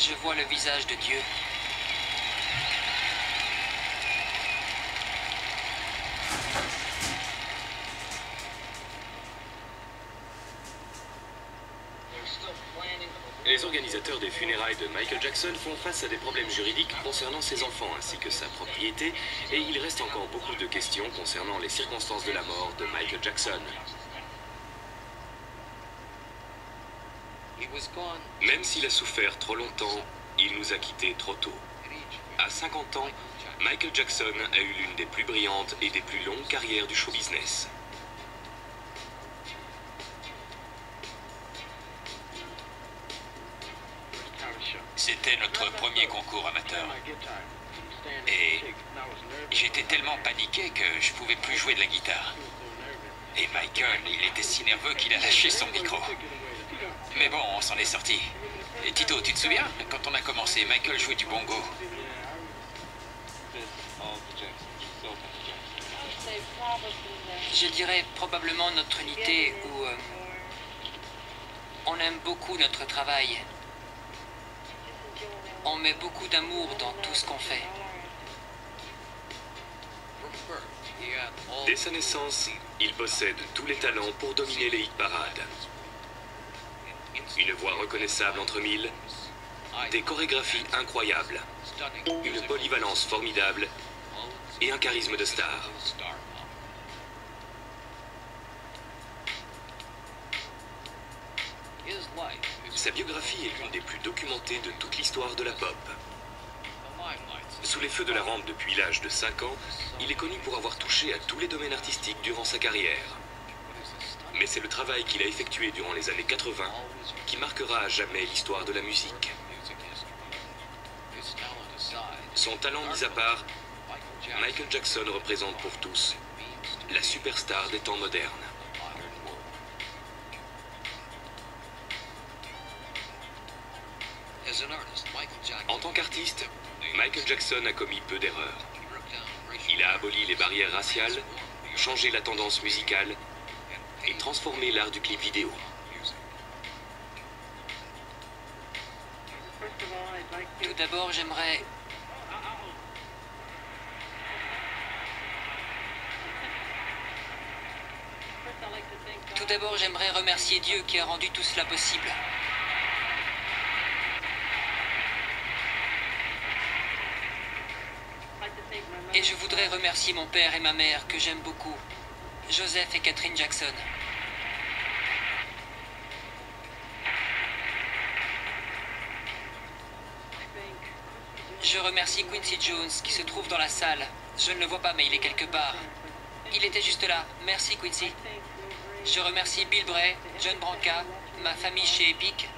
Je vois le visage de Dieu. Les organisateurs des funérailles de Michael Jackson font face à des problèmes juridiques concernant ses enfants ainsi que sa propriété, et il reste encore beaucoup de questions concernant les circonstances de la mort de Michael Jackson. Même s'il a souffert trop longtemps, il nous a quittés trop tôt. À 50 ans, Michael Jackson a eu l'une des plus brillantes et des plus longues carrières du show business. C'était notre premier concours amateur. Et j'étais tellement paniqué que je pouvais plus jouer de la guitare. Et Michael, il était si nerveux qu'il a lâché son micro. Mais bon, on s'en est sorti. Et Tito, tu te souviens? Quand on a commencé, Michael jouait du bongo. Je dirais probablement notre unité où on aime beaucoup notre travail. On met beaucoup d'amour dans tout ce qu'on fait. Dès sa naissance, il possède tous les talents pour dominer les hit-parades. Une voix reconnaissable entre mille, des chorégraphies incroyables, une polyvalence formidable et un charisme de star. Sa biographie est l'une des plus documentées de toute l'histoire de la pop. Sous les feux de la rampe depuis l'âge de 5 ans, il est connu pour avoir touché à tous les domaines artistiques durant sa carrière. Mais c'est le travail qu'il a effectué durant les années 80 qui marquera à jamais l'histoire de la musique. Son talent mis à part, Michael Jackson représente pour tous la superstar des temps modernes. En tant qu'artiste, Michael Jackson a commis peu d'erreurs. Il a aboli les barrières raciales, changé la tendance musicale et transformé l'art du clip vidéo. Tout d'abord, j'aimerais... Tout d'abord, j'aimerais remercier Dieu qui a rendu tout cela possible. Et je voudrais remercier mon père et ma mère que j'aime beaucoup, Joseph et Catherine Jackson. Je remercie Quincy Jones qui se trouve dans la salle. Je ne le vois pas mais il est quelque part. Il était juste là. Merci Quincy. Je remercie Bill Bray, John Branca, ma famille chez Epic,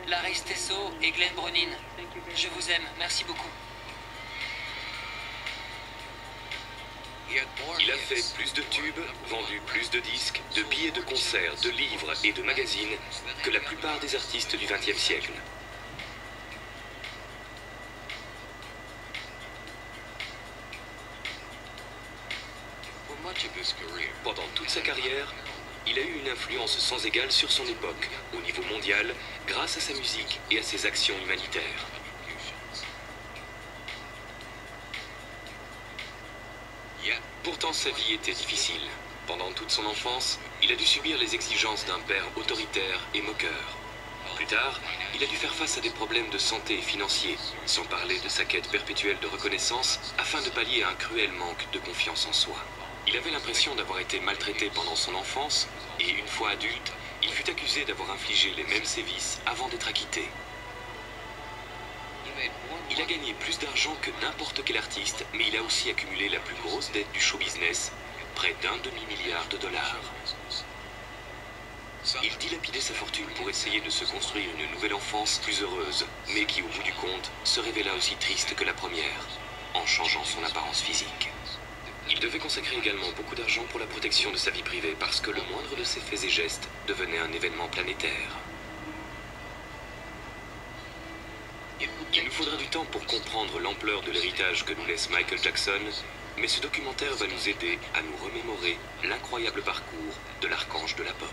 Larry Stesso et Glenn Bronin. Je vous aime. Merci beaucoup. Il a fait plus de tubes, vendu plus de disques, de billets de concerts, de livres et de magazines que la plupart des artistes du XXe siècle. Pendant toute sa carrière, il a eu une influence sans égale sur son époque, au niveau mondial, grâce à sa musique et à ses actions humanitaires. Pourtant, sa vie était difficile. Pendant toute son enfance, il a dû subir les exigences d'un père autoritaire et moqueur. Plus tard, il a dû faire face à des problèmes de santé et financiers, sans parler de sa quête perpétuelle de reconnaissance, afin de pallier un cruel manque de confiance en soi. Il avait l'impression d'avoir été maltraité pendant son enfance, et une fois adulte, il fut accusé d'avoir infligé les mêmes sévices avant d'être acquitté. Il a gagné plus d'argent que n'importe quel artiste, mais il a aussi accumulé la plus grosse dette du show business, près d'1 demi-milliard de dollars. Il dilapidait sa fortune pour essayer de se construire une nouvelle enfance plus heureuse, mais qui au bout du compte se révéla aussi triste que la première, en changeant son apparence physique. Il devait consacrer également beaucoup d'argent pour la protection de sa vie privée parce que le moindre de ses faits et gestes devenait un événement planétaire. Il nous faudra du temps pour comprendre l'ampleur de l'héritage que nous laisse Michael Jackson, mais ce documentaire va nous aider à nous remémorer l'incroyable parcours de l'archange de la pop.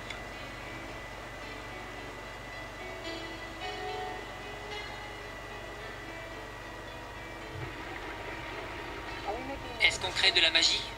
concret de la magie?